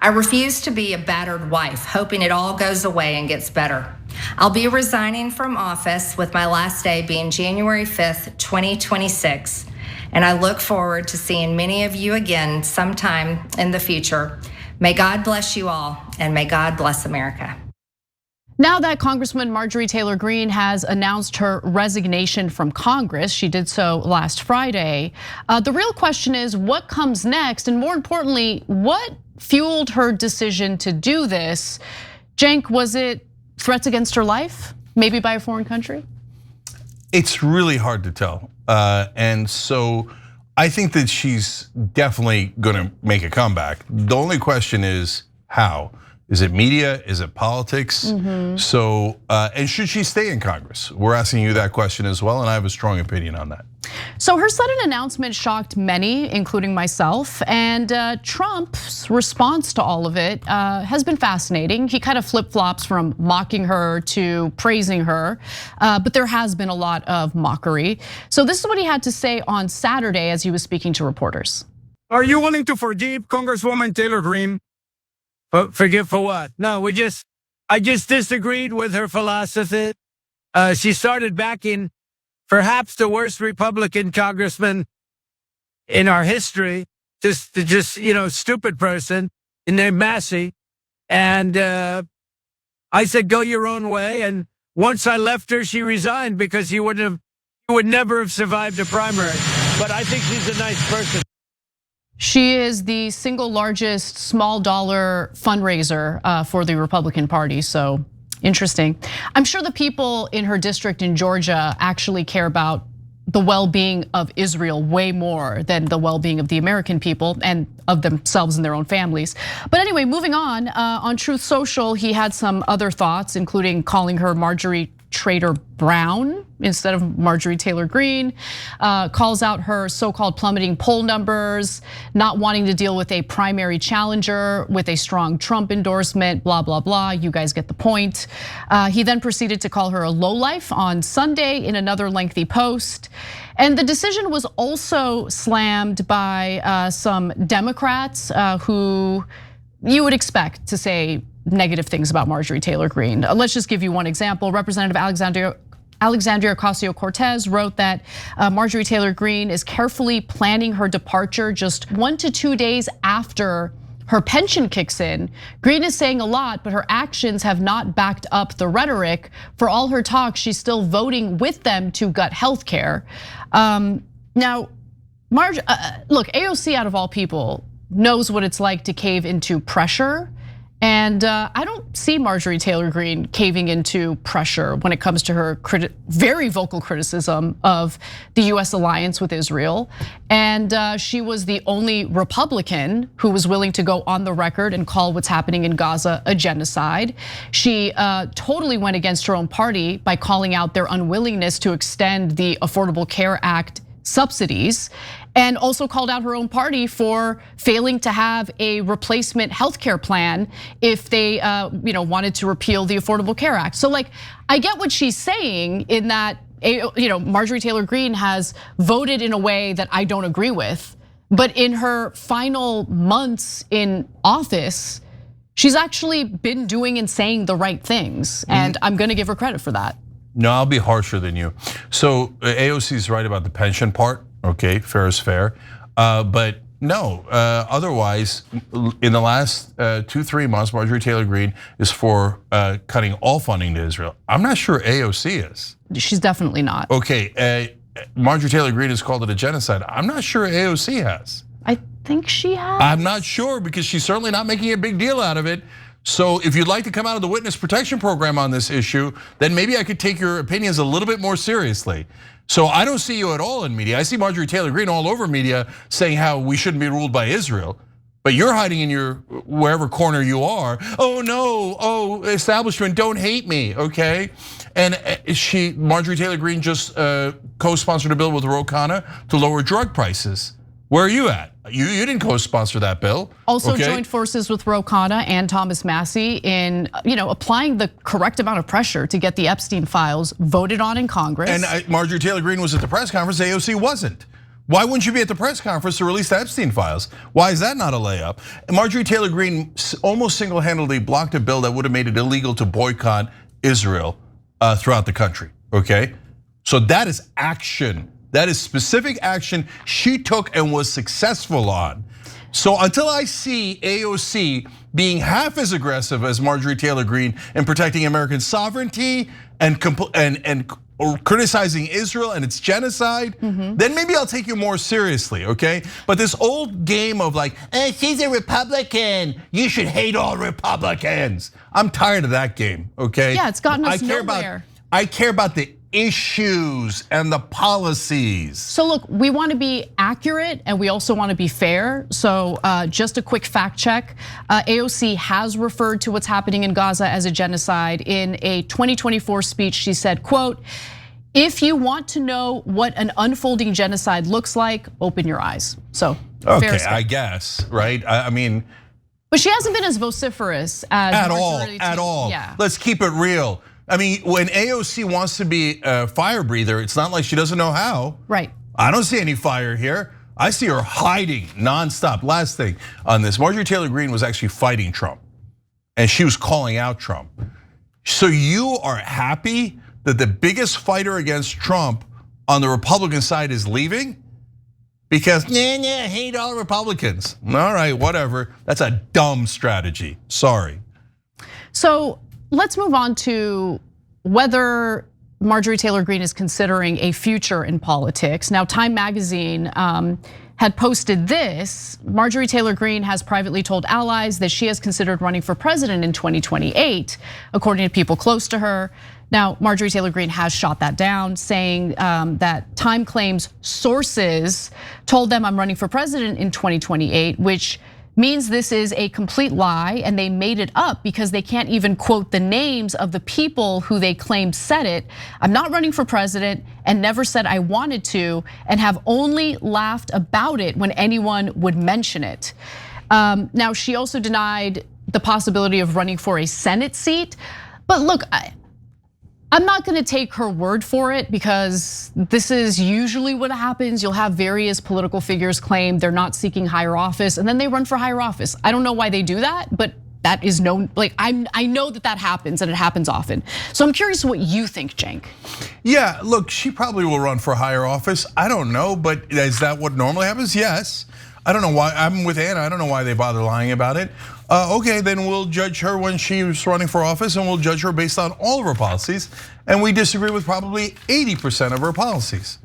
I refuse to be a battered wife, hoping it all goes away and gets better. I'll be resigning from office with my last day being January 5th, 2026, and I look forward to seeing many of you again sometime in the future. May God bless you all, and may God bless America. Now that Congresswoman Marjorie Taylor Greene has announced her resignation from Congress, she did so last Friday. The real question is what comes next, and more importantly, what fueled her decision to do this? Cenk, was it threats against her life, maybe by a foreign country? It's really hard to tell. And so I think that she's definitely gonna make a comeback. The only question is how? Is it media? Is it politics? So, and should she stay in Congress? We're asking you that question as well, and I have a strong opinion on that. So her sudden announcement shocked many, including myself, and Trump's response to all of it has been fascinating. He kind of flip-flops from mocking her to praising her, but there has been a lot of mockery. So this is what he had to say on Saturday as he was speaking to reporters. Are you willing to forgive Congresswoman Taylor Greene? Forgive for what? No, I just disagreed with her philosophy. She started backing perhaps the worst Republican congressman in our history, just stupid person named Massey. And I said, go your own way. And once I left her, she resigned because he would never have survived a primary. But I think she's a nice person. She is the single largest small dollar fundraiser for the Republican Party, so interesting. I'm sure the people in her district in Georgia actually care about the well-being of Israel way more than the well-being of the American people and of themselves and their own families. But anyway, moving on Truth Social, he had some other thoughts, including calling her Marjorie Trader Brown instead of Marjorie Taylor Greene, calls out her so-called plummeting poll numbers, not wanting to deal with a primary challenger with a strong Trump endorsement, blah, blah, blah. You guys get the point. He then proceeded to call her a lowlife on Sunday in another lengthy post. And the decision was also slammed by some Democrats who you would expect to say negative things about Marjorie Taylor Greene. Let's just give you one example. Representative Alexandria Ocasio-Cortez wrote that Marjorie Taylor Greene is carefully planning her departure just 1 to 2 days after her pension kicks in. Greene is saying a lot, but her actions have not backed up the rhetoric. For all her talk, she's still voting with them to gut health care. Now, look, AOC out of all people knows what it's like to cave into pressure. And I don't see Marjorie Taylor Greene caving into pressure when it comes to her very vocal criticism of the US alliance with Israel. And she was the only Republican who was willing to go on the record and call what's happening in Gaza a genocide. She totally went against her own party by calling out their unwillingness to extend the Affordable Care Act subsidies, and also called out her own party for failing to have a replacement healthcare plan if they wanted to repeal the Affordable Care Act. So like, I get what she's saying in that Marjorie Taylor Greene has voted in a way that I don't agree with, but in her final months in office, she's actually been doing and saying the right things, and I'm gonna give her credit for that. No, I'll be harsher than you. So AOC is right about the pension part. Okay, fair is fair. But no, otherwise, in the last 2-3 months, Marjorie Taylor Greene is for cutting all funding to Israel. I'm not sure AOC is. She's definitely not. Okay, Marjorie Taylor Greene has called it a genocide. I'm not sure AOC has. I think she has. I'm not sure because she's certainly not making a big deal out of it. So if you'd like to come out of the witness protection program on this issue, then maybe I could take your opinions a little bit more seriously. So I don't see you at all in media. I see Marjorie Taylor Greene all over media saying how we shouldn't be ruled by Israel. But you're hiding in your wherever corner you are. Oh no, establishment, don't hate me, okay? And Marjorie Taylor Greene just co-sponsored a bill with Ro Khanna to lower drug prices. Where are you at? You didn't co-sponsor that bill. Also joined forces with Ro Khanna and Thomas Massie in applying the correct amount of pressure to get the Epstein files voted on in Congress. And Marjorie Taylor Greene was at the press conference, AOC wasn't. Why wouldn't you be at the press conference to release the Epstein files? Why is that not a layup? Marjorie Taylor Greene almost single-handedly blocked a bill that would have made it illegal to boycott Israel throughout the country, okay? So that is action. That is specific action she took and was successful on. So until I see AOC being half as aggressive as Marjorie Taylor Greene in protecting American sovereignty and criticizing Israel and its genocide, then maybe I'll take you more seriously, okay? But this old game of like, she's a Republican, you should hate all Republicans. I'm tired of that game, okay? Yeah, it's gotten us nowhere. I care about the issues and the policies. So look, we want to be accurate and we also want to be fair. So just a quick fact check. AOC has referred to what's happening in Gaza as a genocide. In a 2024 speech, she said, quote, "If you want to know what an unfolding genocide looks like, open your eyes." So okay, I guess, right? I mean, but she hasn't been as vociferous as at all. Yeah. Let's keep it real. I mean, when AOC wants to be a fire breather, it's not like she doesn't know how. Right. I don't see any fire here. I see her hiding nonstop. Last thing on this, Marjorie Taylor Greene was actually fighting Trump, and she was calling out Trump. So you are happy that the biggest fighter against Trump on the Republican side is leaving? Because, I hate all Republicans. All right, whatever. That's a dumb strategy. Sorry. So let's move on to whether Marjorie Taylor Greene is considering a future in politics. Now, Time Magazine had posted this. Marjorie Taylor Greene has privately told allies that she has considered running for president in 2028, according to people close to her. Now, Marjorie Taylor Greene has shot that down, saying that Time claims sources told them I'm running for president in 2028, which means this is a complete lie and they made it up because they can't even quote the names of the people who they claimed said it. I'm not running for president and never said I wanted to, and have only laughed about it when anyone would mention it. Now, she also denied the possibility of running for a Senate seat. But look, I'm not gonna take her word for it because this is usually what happens. You'll have various political figures claim they're not seeking higher office and then they run for higher office. I don't know why they do that, but that is known, like I know that happens and it happens often. So I'm curious what you think, Cenk. Yeah, look, she probably will run for higher office. I don't know, but is that what normally happens? Yes. I don't know why, I'm with Anna, I don't know why they bother lying about it. Okay, then we'll judge her when she's running for office and we'll judge her based on all of her policies. And we disagree with probably 80% of her policies.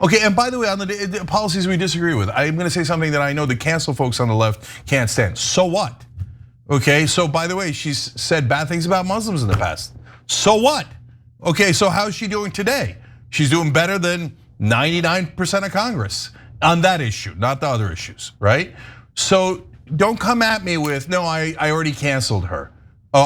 Okay, and by the way, on the policies we disagree with, I'm gonna say something that I know the cancel folks on the left can't stand. So what? Okay, so by the way, she's said bad things about Muslims in the past. So what? Okay, so how's she doing today? She's doing better than 99% of Congress on that issue, not the other issues, right? So don't come at me with, no, I already canceled her. Oh,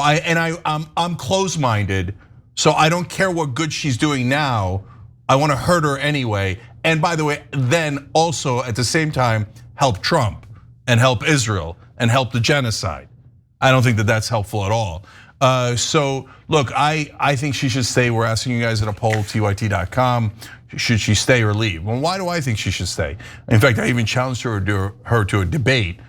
I'm close-minded, so I don't care what good she's doing now. I want to hurt her anyway. And by the way, then also at the same time, help Trump and help Israel and help the genocide. I don't think that that's helpful at all. So look, I think she should stay. We're asking you guys in a poll, tyt.com, should she stay or leave? Well, why do I think she should stay? In fact, I even challenged her to a debate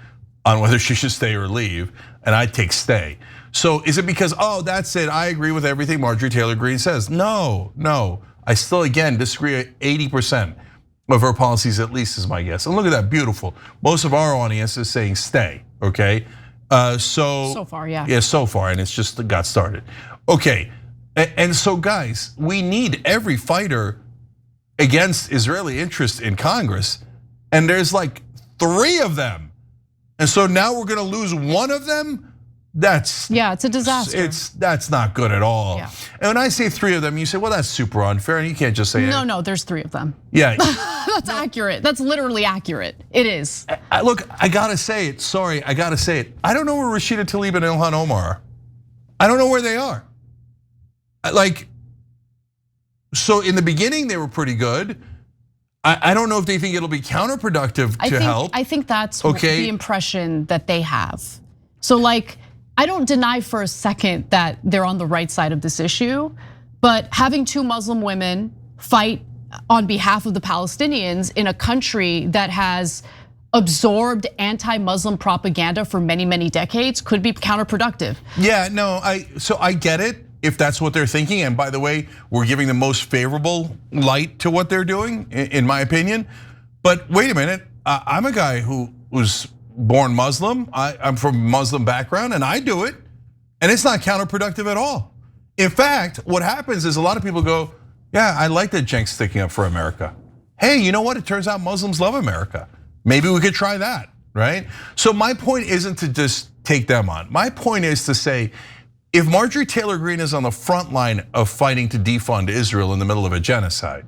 on whether she should stay or leave, and I'd take stay. So is it because, that's it, I agree with everything Marjorie Taylor Greene says? No. I still, again, disagree at 80% of her policies, at least, is my guess. And look at that, beautiful. Most of our audience is saying stay, okay? So far, yeah. Yeah, so far, and it's just got started. Okay, and so guys, we need every fighter against Israeli interest in Congress, and there's like 3 of them. And so now we're gonna lose one of them? It's a disaster. That's not good at all. Yeah. And when I say 3 of them, you say, well, that's super unfair, and you can't just say no, there's 3 of them. Yeah. That's accurate. That's literally accurate. It is. Look, I gotta say it. Sorry, I gotta say it. I don't know where Rashida Tlaib and Ilhan Omar are. I don't know where they are. So in the beginning, they were pretty good. I don't know if they think it'll be counterproductive to help. I think that's the impression that they have. So I don't deny for a second that they're on the right side of this issue, but having 2 Muslim women fight on behalf of the Palestinians in a country that has absorbed anti-Muslim propaganda for many, many decades could be counterproductive. Yeah, no, so I get it if that's what they're thinking. And by the way, we're giving the most favorable light to what they're doing, in my opinion. But wait a minute, I'm a guy who was born Muslim. I'm from a Muslim background and I do it. And it's not counterproductive at all. In fact, what happens is a lot of people go, yeah, I like that Cenk's sticking up for America. Hey, you know what? It turns out Muslims love America. Maybe we could try that, right? So my point isn't to just take them on. My point is to say, if Marjorie Taylor Greene is on the front line of fighting to defund Israel in the middle of a genocide,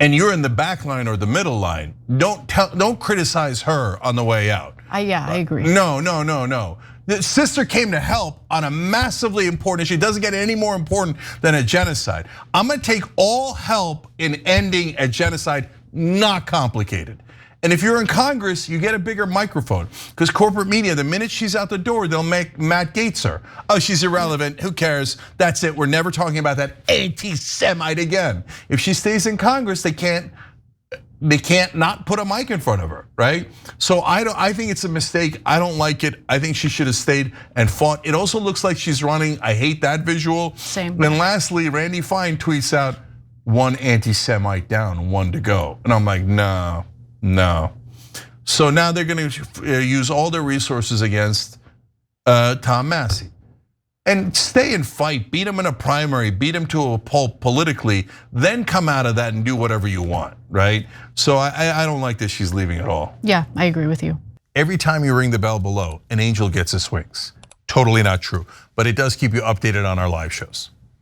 and you're in the back line or the middle line, don't criticize her on the way out. Yeah, I agree. No. The sister came to help on a massively important issue. It doesn't get any more important than a genocide. I'm gonna take all help in ending a genocide, not complicated. And if you're in Congress, you get a bigger microphone. Because corporate media, the minute she's out the door, they'll make Matt Gaetz her. Oh, she's irrelevant, who cares? That's it, we're never talking about that anti-Semite again. If she stays in Congress, they can't not put a mic in front of her, right? So I think it's a mistake. I don't like it. I think she should have stayed and fought. It also looks like she's running. I hate that visual. Same. And lastly, Randy Fine tweets out, one anti-Semite down, one to go. And I'm like, no. So now they're gonna use all their resources against Tom Massey. And stay and fight, beat him in a primary, beat him to a poll politically, then come out of that and do whatever you want, right? So I don't like that she's leaving at all. Yeah, I agree with you. Every time you ring the bell below, an angel gets his wings. Totally not true, but it does keep you updated on our live shows.